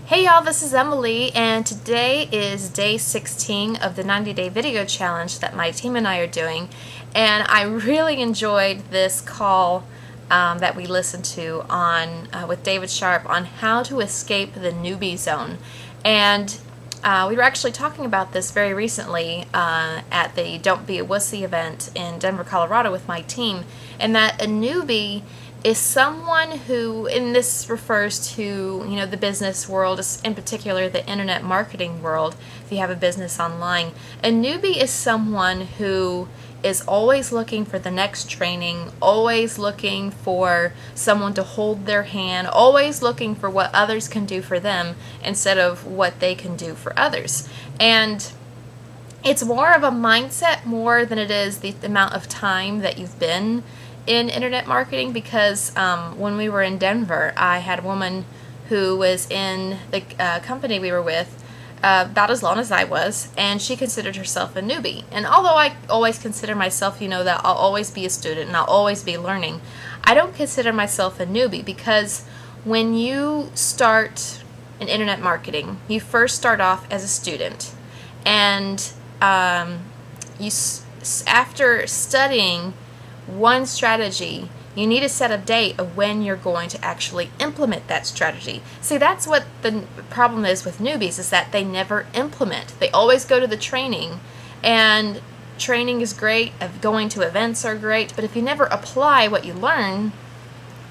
Hey y'all, this is Emily, and today is day 16 of the 90-day video challenge that my team and I are doing, and I really enjoyed this call that we listened to on with David Sharp on how to escape the newbie zone. And we were actually talking about this very recently at the Don't Be a Wussy event in Denver, Colorado with my team, and that a newbie is someone who, and this refers to, the business world, in particular the internet marketing world, if you have a business online. A newbie is someone who is always looking for the next training, always looking for someone to hold their hand, always looking for what others can do for them instead of what they can do for others. And it's more of a mindset more than it is the amount of time that you've been in internet marketing, because when we were in Denver, I had a woman who was in the company we were with about as long as I was, and she considered herself a newbie. And although I always consider myself, that I'll always be a student and I'll always be learning, I don't consider myself a newbie, because when you start in internet marketing, you first start off as a student, and after studying one strategy, you need to set a date of when you're going to actually implement that strategy. See, that's what the problem is with newbies, is that they never implement. They always go to the training, and training is great, going to events are great, but if you never apply what you learn,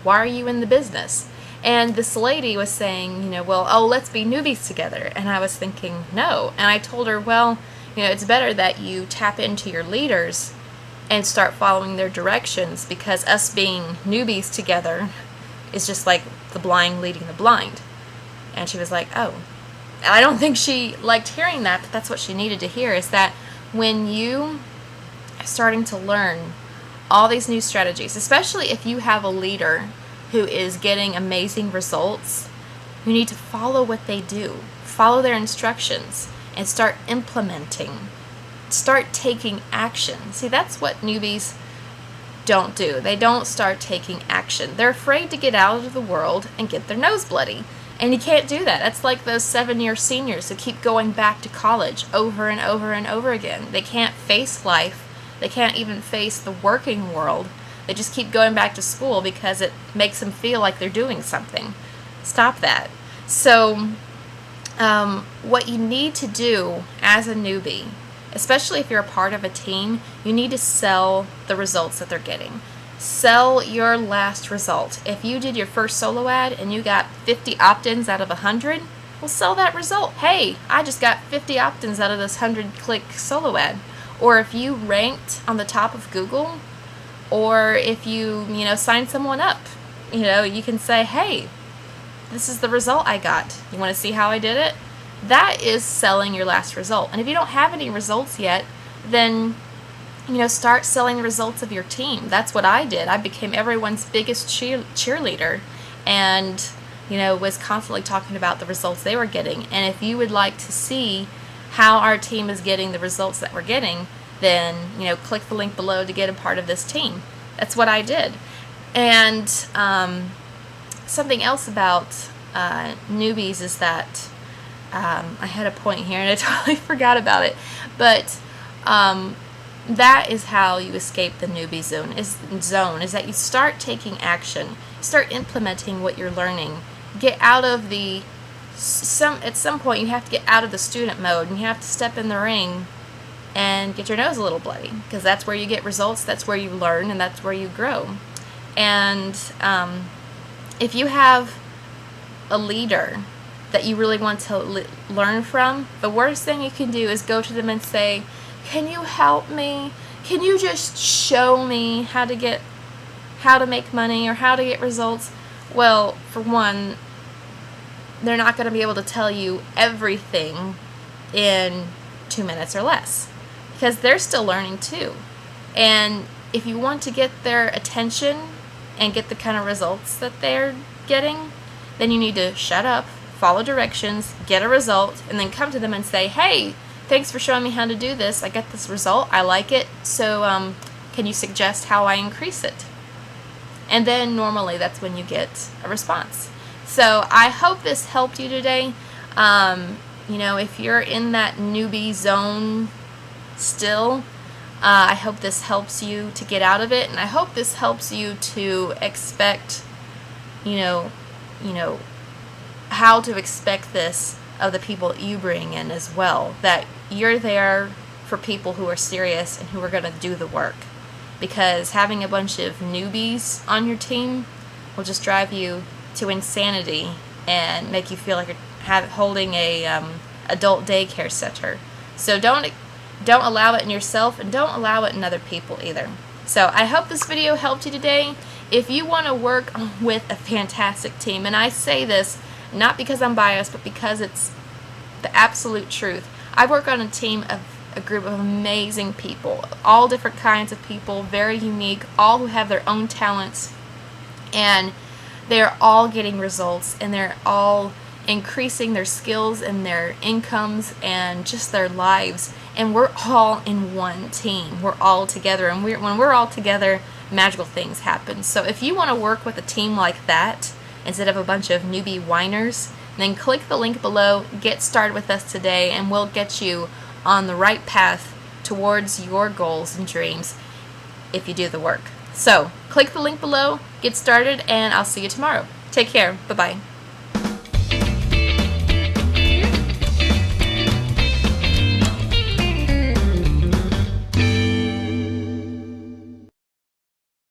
why are you in the business? And this lady was saying, let's be newbies together. And I was thinking, no. And I told her, well, it's better that you tap into your leaders and start following their directions, because us being newbies together is just like the blind leading the blind. And she was like, oh. And I don't think she liked hearing that, but that's what she needed to hear, is that when you are starting to learn all these new strategies, especially if you have a leader who is getting amazing results, you need to follow what they do, follow their instructions, and start implementing. Start taking action. See, that's what newbies don't do. They don't start taking action. They're afraid to get out of the world and get their nose bloody. And you can't do that. That's like those 7-year seniors who keep going back to college over and over and over again. They can't face life. They can't even face the working world. They just keep going back to school because it makes them feel like they're doing something. Stop that. So, what you need to do as a newbie, especially if you're a part of a team, you need to sell the results that they're getting. Sell your last result. If you did your first solo ad and you got 50 opt-ins out of 100, well, sell that result. Hey, I just got 50 opt-ins out of this 100-click solo ad. Or if you ranked on the top of Google, or if you, signed someone up, you can say, hey, this is the result I got. You want to see how I did it? That is selling your last result. And if you don't have any results yet, then start selling the results of your team. That's what I did. I became everyone's biggest cheerleader, and was constantly talking about the results they were getting. And if you would like to see how our team is getting the results that we're getting, then click the link below to get a part of this team. That's what I did. And something else about newbies is that I had a point here and I totally forgot about it, but that is how you escape the newbie zone. Is that you start taking action, start implementing what you're learning, get out of at some point you have to get out of the student mode, and you have to step in the ring and get your nose a little bloody, because that's where you get results, that's where you learn, and that's where you grow. And if you have a leader that you really want to learn from, the worst thing you can do is go to them and say, can you help me? Can you just show me how to make money or how to get results? Well, for one, they're not going to be able to tell you everything in 2 minutes or less, because they're still learning too. And if you want to get their attention and get the kind of results that they're getting, then you need to shut up, follow directions, get a result, and then come to them and say, hey, thanks for showing me how to do this. I got this result. I like it. So can you suggest how I increase it? And then normally that's when you get a response. So I hope this helped you today. You know, if you're in that newbie zone still, I hope this helps you to get out of it, and I hope this helps you to expect, you know, how to expect this of the people you bring in as well, that you're there for people who are serious and who are going to do the work, because having a bunch of newbies on your team will just drive you to insanity and make you feel like you're holding a adult daycare center. So don't allow it in yourself, and don't allow it in other people either. So I hope this video helped you today. If you want to work with a fantastic team, and I say this not because I'm biased, but because it's the absolute truth. I work on a team of a group of amazing people, all different kinds of people, very unique, all who have their own talents, and they're all getting results, and they're all increasing their skills and their incomes and just their lives, and we're all in one team. We're all together, and when we're all together, magical things happen. So if you want to work with a team like that instead of a bunch of newbie whiners, then click the link below, get started with us today, and we'll get you on the right path towards your goals and dreams if you do the work. So click the link below, get started, and I'll see you tomorrow. Take care. Bye-bye.